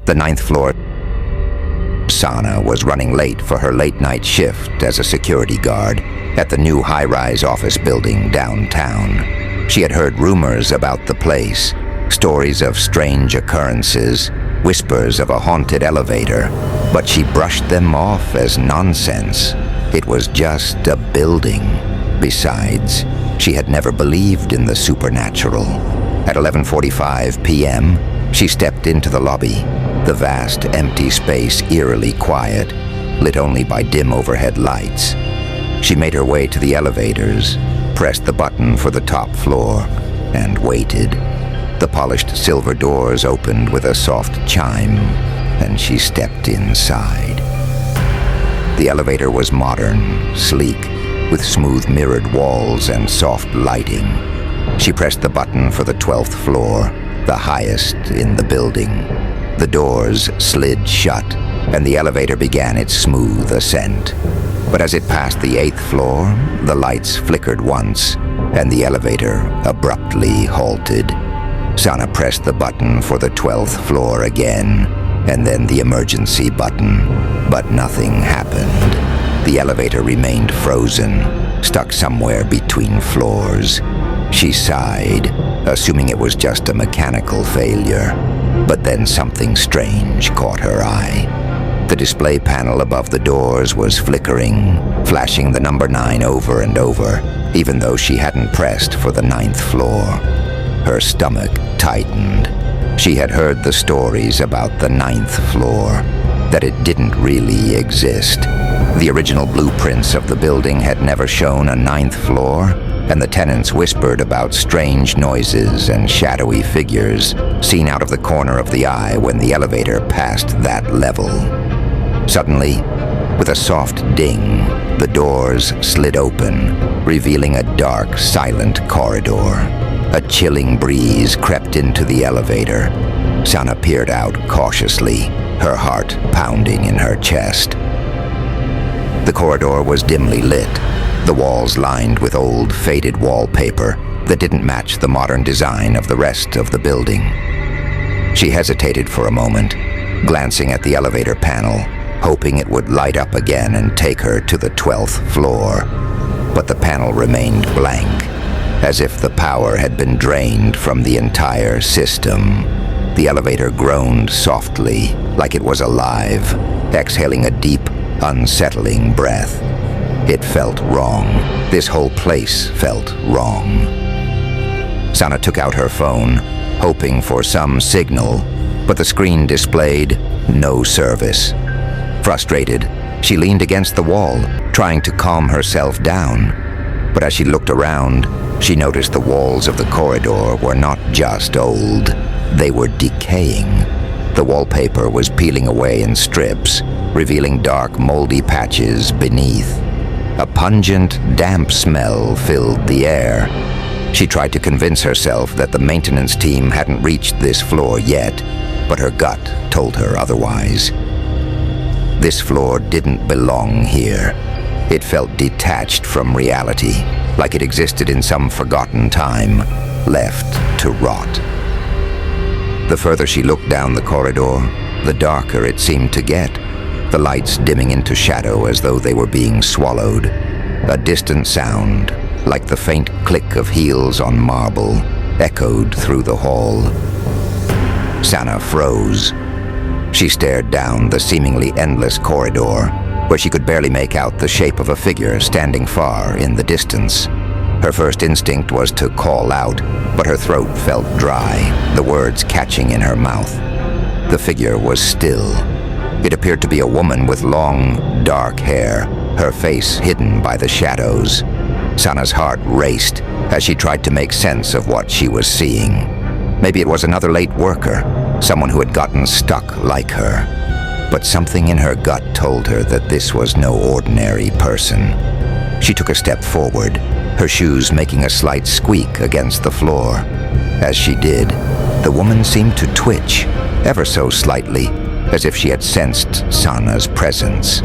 The ninth floor. Sana was running late for her late-night shift as a security guard at the new high-rise office building downtown. She had heard rumors about the place, stories of strange occurrences, whispers of a haunted elevator, but she brushed them off as nonsense. It was just a building. Besides, she had never believed in the supernatural. At 11:45 p.m., she stepped into the lobby, the vast, empty space eerily quiet, lit only by dim overhead lights. She made her way to the elevators, pressed the button for the top floor, and waited. The polished silver doors opened with a soft chime, and she stepped inside. The elevator was modern, sleek, with smooth mirrored walls and soft lighting. She pressed the button for the 12th floor, the highest in the building. The doors slid shut, and the elevator began its smooth ascent. But as it passed the 8th floor, the lights flickered once, and the elevator abruptly halted. Sana pressed the button for the 12th floor again, and then the emergency button, but nothing happened. The elevator remained frozen, stuck somewhere between floors. She sighed, assuming it was just a mechanical failure. But then something strange caught her eye. The display panel above the doors was flickering, flashing the number 9 over and over, even though she hadn't pressed for the 9th floor. Her stomach tightened. She had heard the stories about the 9th floor, that it didn't really exist. The original blueprints of the building had never shown a 9th floor, and the tenants whispered about strange noises and shadowy figures seen out of the corner of the eye when the elevator passed that level. Suddenly, with a soft ding, the doors slid open, revealing a dark, silent corridor. A chilling breeze crept into the elevator. Sana peered out cautiously, her heart pounding in her chest. The corridor was dimly lit, the walls lined with old, faded wallpaper that didn't match the modern design of the rest of the building. She hesitated for a moment, glancing at the elevator panel, hoping it would light up again and take her to the 12th floor. But the panel remained blank, as if the power had been drained from the entire system. The elevator groaned softly, like it was alive, exhaling a deep, unsettling breath. It felt wrong. This whole place felt wrong. Sana took out her phone, hoping for some signal, but the screen displayed no service. Frustrated, she leaned against the wall, trying to calm herself down. But as she looked around, she noticed the walls of the corridor were not just old, they were decaying. The wallpaper was peeling away in strips, revealing dark, moldy patches beneath. A pungent, damp smell filled the air. She tried to convince herself that the maintenance team hadn't reached this floor yet, but her gut told her otherwise. This floor didn't belong here. It felt detached from reality, like it existed in some forgotten time, left to rot. The further she looked down the corridor, the darker it seemed to get, the lights dimming into shadow as though they were being swallowed. A distant sound, like the faint click of heels on marble, echoed through the hall. Sana froze. She stared down the seemingly endless corridor, where she could barely make out the shape of a figure standing far in the distance. Her first instinct was to call out, but her throat felt dry, the words catching in her mouth. The figure was still. It appeared to be a woman with long, dark hair, her face hidden by the shadows. Sana's heart raced as she tried to make sense of what she was seeing. Maybe it was another late worker, someone who had gotten stuck like her. But something in her gut told her that this was no ordinary person. She took a step forward, her shoes making a slight squeak against the floor. As she did, the woman seemed to twitch, ever so slightly, as if she had sensed Sana's presence.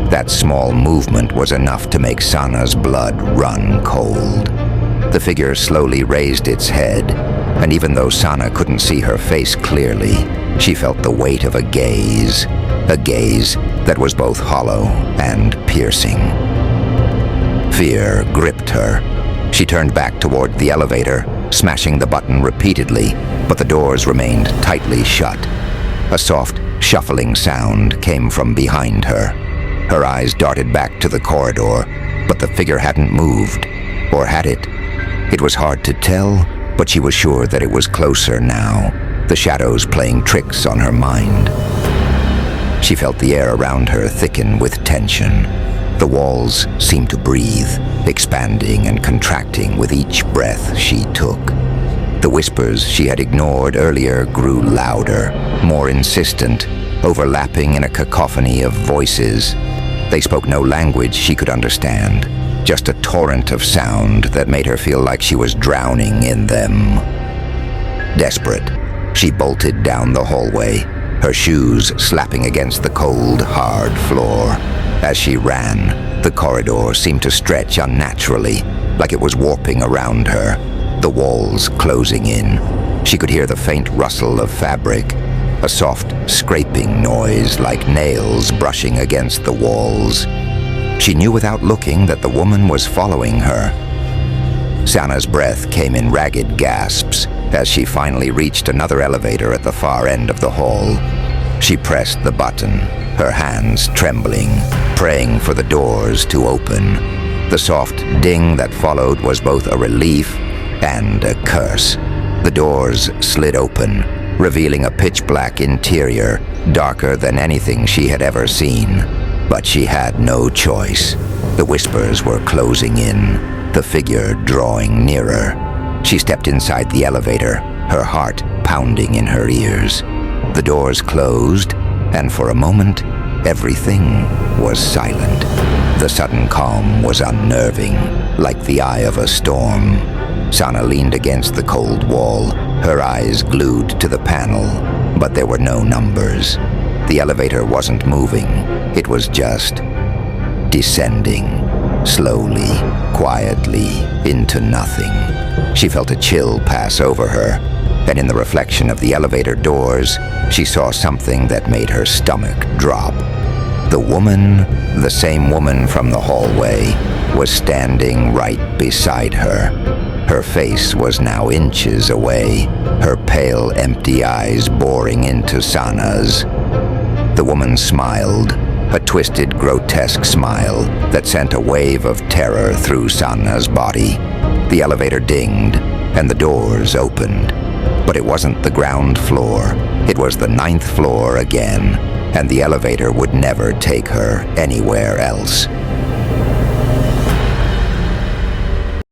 That small movement was enough to make Sana's blood run cold. The figure slowly raised its head, and even though Sana couldn't see her face clearly, She felt the weight of a gaze that was both hollow and piercing. Fear gripped her. She turned back toward the elevator, smashing the button repeatedly, but the doors remained tightly shut. A soft, shuffling sound came from behind her. Her eyes darted back to the corridor, but the figure hadn't moved. Or had it? It was hard to tell, but she was sure that it was closer now, the shadows playing tricks on her mind. She felt the air around her thicken with tension. The walls seemed to breathe, expanding and contracting with each breath she took. The whispers she had ignored earlier grew louder, more insistent, overlapping in a cacophony of voices. They spoke no language she could understand, just a torrent of sound that made her feel like she was drowning in them. Desperate, she bolted down the hallway, her shoes slapping against the cold, hard floor. As she ran, the corridor seemed to stretch unnaturally, like it was warping around her, the walls closing in. She could hear the faint rustle of fabric, a soft scraping noise like nails brushing against the walls. She knew without looking that the woman was following her. Sana's breath came in ragged gasps as she finally reached another elevator at the far end of the hall. She pressed the button, her hands trembling, praying for the doors to open. The soft ding that followed was both a relief and a curse. The doors slid open, revealing a pitch-black interior, darker than anything she had ever seen. But she had no choice. The whispers were closing in, the figure drawing nearer. She stepped inside the elevator, her heart pounding in her ears. The doors closed, and for a moment, everything was silent. The sudden calm was unnerving, like the eye of a storm. Sana leaned against the cold wall, her eyes glued to the panel, but there were no numbers. The elevator wasn't moving, it was just descending, slowly, quietly, into nothing. She felt a chill pass over her, and in the reflection of the elevator doors, she saw something that made her stomach drop. The woman, the same woman from the hallway, was standing right beside her. Her face was now inches away, her pale, empty eyes boring into Sana's. The woman smiled, a twisted, grotesque smile that sent a wave of terror through Sana's body. The elevator dinged, and the doors opened. But it wasn't the ground floor. It was the 9th floor again, and the elevator would never take her anywhere else.